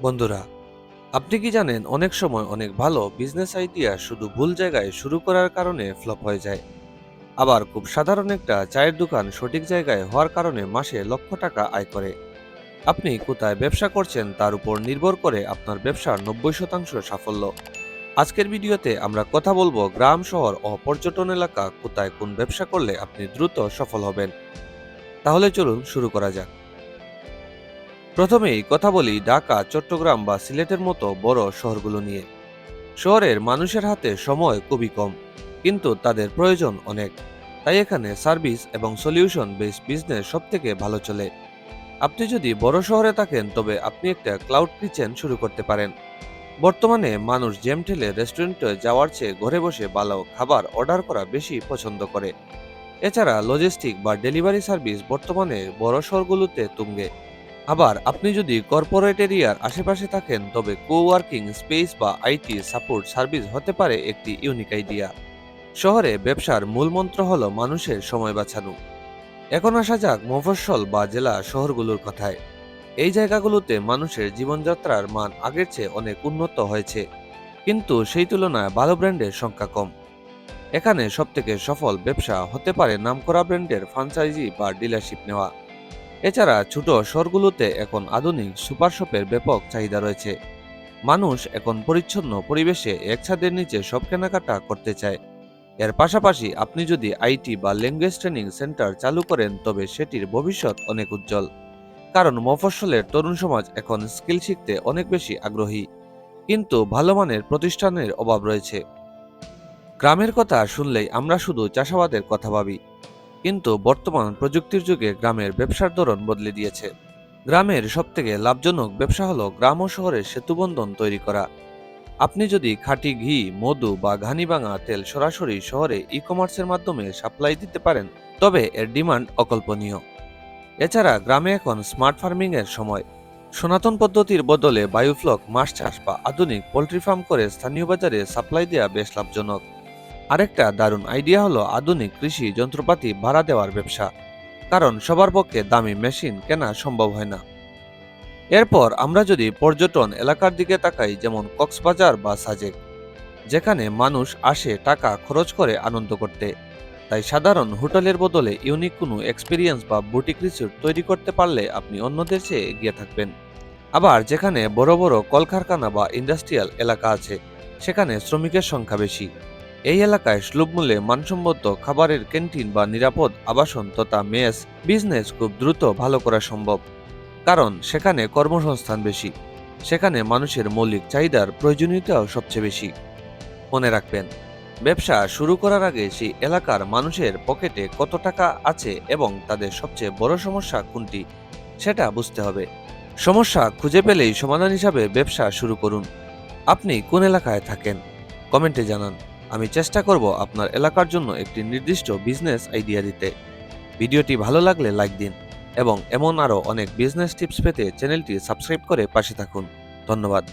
বন্ধুরা, আপনি কি জানেন অনেক সময় অনেক ভালো বিজনেস আইডিয়া শুধু ভুল জায়গায় শুরু করার কারণে ফ্লপ হয়ে যায়। আবার খুব সাধারণ একটা চায়ের দোকান সঠিক জায়গায় হওয়ার কারণে মাসে লক্ষ টাকা আয় করে। আপনি কোথায় ব্যবসা করছেন তার উপর নির্ভর করে আপনার ব্যবসার 90% সাফল্য। আজকের ভিডিওতে আমরা কথা বলবো গ্রাম শহর ও পর্যটন এলাকা কোথায় কোন ব্যবসা করলে আপনি দ্রুত সফল হবেন। তাহলে চলুন শুরু করা যাক। প্রথমেই কথা বলি ঢাকা, চট্টগ্রাম বা সিলেটের মতো বড় শহরগুলো নিয়ে। শহরের মানুষের হাতে সময় খুবই কম, কিন্তু তাদের প্রয়োজন অনেক। তাই এখানে সার্ভিস এবং সলিউশন বেসড বিজনেস সবথেকে ভালো চলে। আপনি যদি বড় শহরে থাকেন তবে আপনি একটা ক্লাউড কিচেন শুরু করতে পারেন। বর্তমানে মানুষ জ্যাম ঠেলে রেস্টুরেন্টে যাওয়ার চেয়ে ঘরে বসে ভালো খাবার অর্ডার করা বেশি পছন্দ করে। এছাড়া লজিস্টিক বা ডেলিভারি সার্ভিস বর্তমানে বড় শহরগুলোতে তুঙ্গে। আবার আপনি যদি কর্পোরেট এরিয়ার আশেপাশে থাকেন তবে কোওয়ার্কিং স্পেস বা আইটি সাপোর্ট সার্ভিস হতে পারে একটি ইউনিক আইডিয়া। শহরে ব্যবসার মূল মন্ত্র হলো মানুষের সময় বাঁচানো। এখন আসা যাক মফস্বল বা জেলা শহরগুলোর কথায়। এই জায়গাগুলোতে মানুষের জীবনযাত্রার মান আগের চেয়ে অনেক উন্নত হয়েছে, কিন্তু সেই তুলনায় ভালো ব্র্যান্ডের সংখ্যা কম। এখানে সবথেকে সফল ব্যবসা হতে পারে নামকরা ব্র্যান্ডের ফ্র্যাঞ্চাইজি বা ডিলারশিপ নেওয়া। এছাড়া ছোট শহরগুলোতে এখন আধুনিক সুপার শপের ব্যাপক চাহিদা রয়েছে। মানুষ এখন পরিচ্ছন্ন পরিবেশে এক ছাদের নিচে সব কেনাকাটা করতে চায়। এর পাশাপাশি আপনি যদি আইটি বা ল্যাঙ্গুয়েজ ট্রেনিং সেন্টার চালু করেন তবে সেটির ভবিষ্যৎ অনেক উজ্জ্বল। কারণ মফস্বলের তরুণ সমাজ এখন স্কিল শিখতে অনেক বেশি আগ্রহী, কিন্তু ভালো মানের প্রতিষ্ঠানের অভাব রয়েছে। গ্রামের কথা শুনলেই আমরা শুধু চাষাবাদের কথা ভাবি, কিন্তু বর্তমান প্রযুক্তির যুগে গ্রামের ব্যবসার ধরন বদলে দিয়েছে। গ্রামের সবথেকে লাভজনক ব্যবসা হলো গ্রাম ও শহরের সেতুবন্ধন তৈরি করা। আপনি যদি খাঁটি ঘি, মধু বা ঘানিভাঙা তেল সরাসরি শহরে ই কমার্সের মাধ্যমে সাপ্লাই দিতে পারেন তবে এর ডিমান্ড অকল্পনীয়। এছাড়া গ্রামে এখন স্মার্ট ফার্মিং এর সময়। সনাতন পদ্ধতির বদলে বায়োফ্লক, মাছ চাষ বা আধুনিক পোল্ট্রি ফার্ম করে স্থানীয় বাজারে সাপ্লাই দেওয়া বেশ লাভজনক। আরেকটা দারুণ আইডিয়া হলো আধুনিক কৃষি যন্ত্রপাতি ভাড়া দেওয়ার ব্যবসা, কারণ সবার পক্ষে দামি মেশিন কেনা সম্ভব হয় না। এরপর আমরা যদি পর্যটন এলাকার দিকে তাকাই, যেমন কক্সবাজার বা সাজেক, যেখানে মানুষ আসে টাকা খরচ করে আনন্দ করতে, তাই সাধারণ হোটেলের বদলে ইউনিক কোনো এক্সপিরিয়েন্স বা বুটিক রিসোর্ট তৈরি করতে পারলে আপনি অন্যদের চেয়ে এগিয়ে থাকবেন। আবার যেখানে বড় বড় কলকারখানা বা ইন্ডাস্ট্রিয়াল এলাকা আছে, সেখানে শ্রমিকের সংখ্যা বেশি। এই এলাকায় সুলভ মূল্যে মানসম্মত খাবারের ক্যান্টিন বা নিরাপদ আবাসন তথা মেস বিজনেস খুব দ্রুত ভালো করা সম্ভব, কারণ সেখানে কর্মসংস্থান বেশি। সেখানে মানুষের মৌলিক চাহিদার প্রয়োজনীয়তাও সবচেয়ে বেশি। মনে রাখবেন, ব্যবসা শুরু করার আগে সেই এলাকার মানুষের পকেটে কত টাকা আছে এবং তাদের সবচেয়ে বড় সমস্যা কোনটি সেটা বুঝতে হবে। সমস্যা খুঁজে পেলেই সমাধান হিসাবে ব্যবসা শুরু করুন। আপনি কোন এলাকায় থাকেন কমেন্টে জানান। আমি চেষ্টা করব আপনার এলাকার জন্য একটি নির্দিষ্ট বিজনেস আইডিয়া দিতে। ভিডিওটি ভালো লাগলে লাইক দিন এবং এমন আরও অনেক বিজনেস টিপস পেতে চ্যানেলটি সাবস্ক্রাইব করে পাশে থাকুন। ধন্যবাদ।